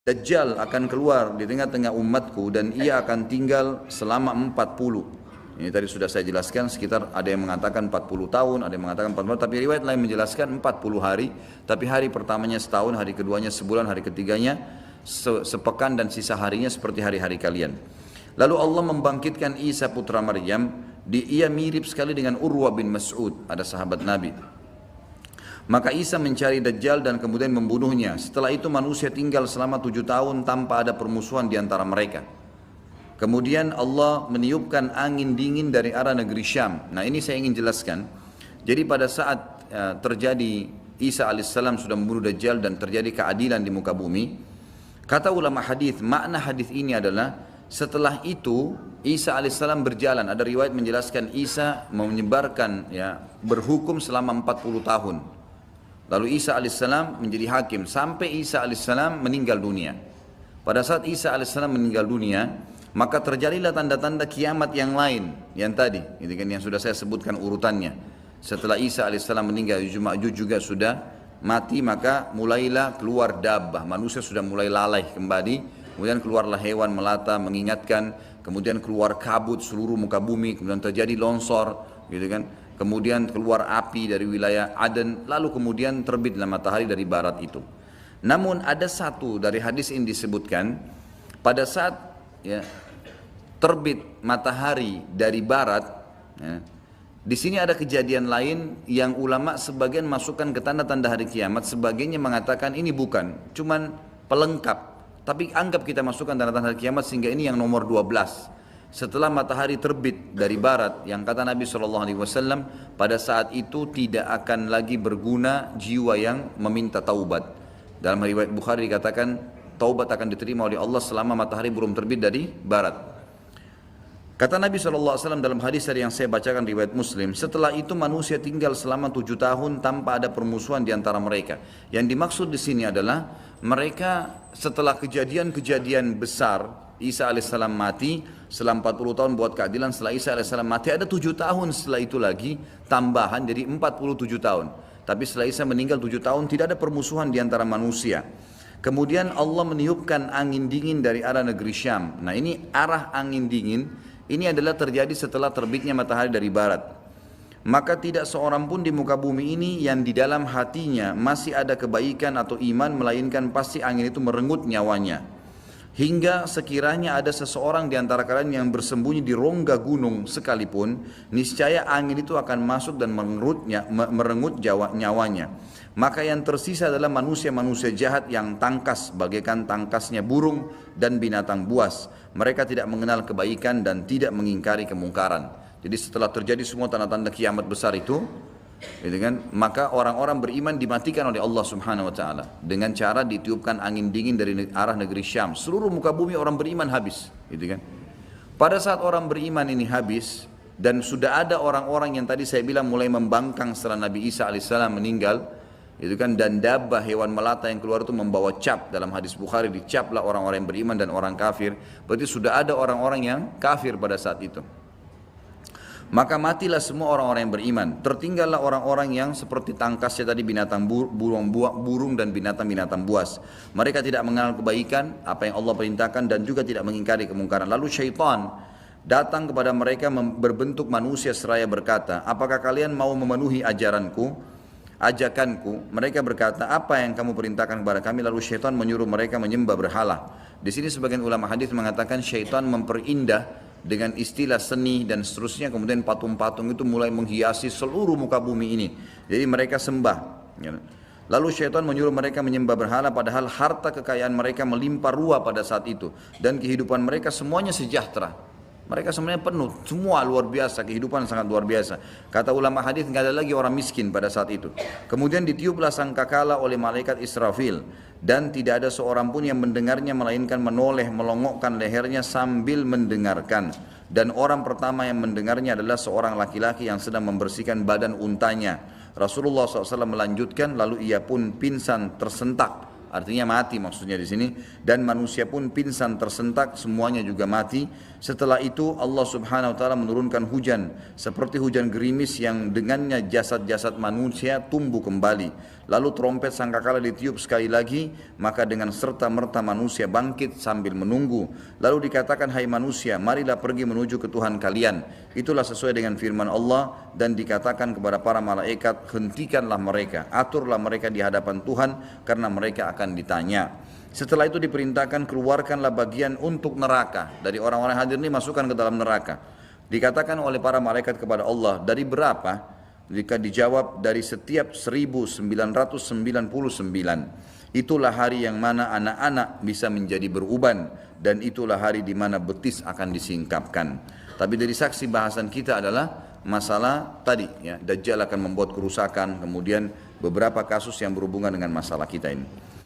Dajjal akan keluar di tengah-tengah umatku dan ia akan tinggal selama 40. Ini tadi sudah saya jelaskan, sekitar ada yang mengatakan 40 tahun, ada yang mengatakan 40 tahun, tapi riwayat lain menjelaskan 40 hari, tapi hari pertamanya setahun, hari keduanya sebulan, hari ketiganya sepekan dan sisa harinya seperti hari-hari kalian. Lalu Allah membangkitkan Isa putra Maryam, ia mirip sekali dengan Urwa bin Mas'ud, ada sahabat Nabi. Maka Isa mencari Dajjal dan kemudian membunuhnya. Setelah itu manusia tinggal selama 7 tahun tanpa ada permusuhan di antara mereka. Kemudian Allah meniupkan angin dingin dari arah negeri Syam. Nah ini saya ingin jelaskan. Jadi pada saat terjadi Isa alaihissalam sudah membunuh Dajjal dan terjadi keadilan di muka bumi, kata ulama hadis, makna hadis ini adalah setelah itu Isa alaihissalam berjalan. Ada riwayat menjelaskan Isa menyebarkan berhukum selama 40 tahun. Lalu Isa alaihissalam menjadi hakim sampai Isa alaihissalam meninggal dunia. Pada saat Isa alaihissalam meninggal dunia, maka terjadilah tanda-tanda kiamat yang lain, yang tadi, itu kan yang sudah saya sebutkan urutannya. Setelah Isa alaihissalam meninggal, Ya'juj juga sudah mati, maka mulailah keluar dabbah, manusia sudah mulai lalai kembali. Kemudian keluarlah hewan melata mengingatkan, kemudian keluar kabut seluruh muka bumi, kemudian terjadi longsor, gitu kan. Kemudian keluar api dari wilayah Aden, lalu kemudian terbitlah matahari dari barat itu. Namun ada satu dari hadis ini disebutkan, pada saat terbit matahari dari barat, di sini ada kejadian lain yang ulama sebagian masukkan ke tanda-tanda hari kiamat, sebagiannya mengatakan ini bukan, cuman pelengkap. Tapi anggap kita masukkan tanda-tanda hari kiamat sehingga ini yang nomor 12. Setelah matahari terbit dari barat, yang kata Nabi SAW, pada saat itu tidak akan lagi berguna jiwa yang meminta taubat. Dalam riwayat Bukhari dikatakan, taubat akan diterima oleh Allah selama matahari belum terbit dari barat. Kata Nabi SAW dalam hadis yang saya bacakan riwayat Muslim, setelah itu manusia tinggal selama 7 tahun tanpa ada permusuhan di antara mereka. Yang dimaksud di sini adalah mereka setelah kejadian-kejadian besar, Isa alaihissalam mati, setelah 40 tahun buat keadilan, setelah Isa alaihissalam mati ada 7 tahun setelah itu lagi tambahan, jadi 47 tahun. Tapi setelah Isa meninggal 7 tahun tidak ada permusuhan di antara manusia. Kemudian Allah meniupkan angin dingin dari arah negeri Syam. Nah ini arah angin dingin, ini adalah terjadi setelah terbitnya matahari dari barat. Maka tidak seorang pun di muka bumi ini yang di dalam hatinya masih ada kebaikan atau iman, melainkan pasti angin itu merenggut nyawanya. Hingga sekiranya ada seseorang di antara kalian yang bersembunyi di rongga gunung sekalipun, niscaya angin itu akan masuk dan merenggut nyawanya. Maka yang tersisa adalah manusia-manusia jahat yang tangkas bagaikan tangkasnya burung dan binatang buas. Mereka tidak mengenal kebaikan dan tidak mengingkari kemungkaran. Jadi setelah terjadi semua tanda-tanda kiamat besar itu, gitu kan, maka orang-orang beriman dimatikan oleh Allah Subhanahu wa taala dengan cara ditiupkan angin dingin dari arah negeri Syam. Seluruh muka bumi orang beriman habis, gitu kan. Pada saat orang beriman ini habis dan sudah ada orang-orang yang tadi saya bilang mulai membangkang setelah Nabi Isa alaihissalam meninggal, itu kan, dan dabbah hewan melata yang keluar itu membawa cap. Dalam hadis Bukhari dicaplah orang-orang yang beriman dan orang kafir. Berarti sudah ada orang-orang yang kafir pada saat itu. Maka matilah semua orang-orang yang beriman. Tertinggallah orang-orang yang seperti tangkasnya tadi binatang burung dan binatang-binatang buas. Mereka tidak mengenal kebaikan, apa yang Allah perintahkan, dan juga tidak mengingkari kemungkaran. Lalu syaitan datang kepada mereka berbentuk manusia seraya berkata, apakah kalian mau memenuhi ajakanku? Mereka berkata, apa yang kamu perintahkan kepada kami? Lalu syaitan menyuruh mereka menyembah berhala. Di sini sebagian ulama hadis mengatakan syaitan memperindah dengan istilah seni dan seterusnya, kemudian patung-patung itu mulai menghiasi seluruh muka bumi ini. Jadi mereka sembah. Lalu syaitan menyuruh mereka menyembah berhala, padahal harta kekayaan mereka melimpah ruah pada saat itu. Dan kehidupan mereka semuanya sejahtera. Mereka sebenarnya penuh, semua luar biasa, kehidupan sangat luar biasa. Kata ulama hadis, nggak ada lagi orang miskin pada saat itu. Kemudian ditiuplah sangkakala oleh malaikat Israfil, dan tidak ada seorang pun yang mendengarnya melainkan menoleh melongokkan lehernya sambil mendengarkan. Dan orang pertama yang mendengarnya adalah seorang laki-laki yang sedang membersihkan badan untanya. Rasulullah SAW melanjutkan, lalu ia pun pingsan tersentak artinya mati maksudnya di sini, dan manusia pun pingsan tersentak, semuanya juga mati. Setelah itu Allah Subhanahu wa taala menurunkan hujan seperti hujan gerimis yang dengannya jasad-jasad manusia tumbuh kembali. Lalu trompet sangkakala ditiup sekali lagi, maka dengan serta merta manusia bangkit sambil menunggu. Lalu dikatakan, hai manusia, marilah pergi menuju ke Tuhan kalian. Itulah sesuai dengan firman Allah, dan dikatakan kepada para malaikat, hentikanlah mereka, aturlah mereka di hadapan Tuhan, karena mereka akan ditanya. Setelah itu diperintahkan, keluarkanlah bagian untuk neraka. Dari orang-orang hadir ini masukkan ke dalam neraka. Dikatakan oleh para malaikat kepada Allah, dari berapa? Jika dijawab, dari setiap 1999. Itulah hari yang mana anak-anak bisa menjadi beruban, dan itulah hari di mana betis akan disingkapkan. Tapi dari saksi bahasan kita adalah masalah tadi, ya, Dajjal akan membuat kerusakan, kemudian beberapa kasus yang berhubungan dengan masalah kita ini.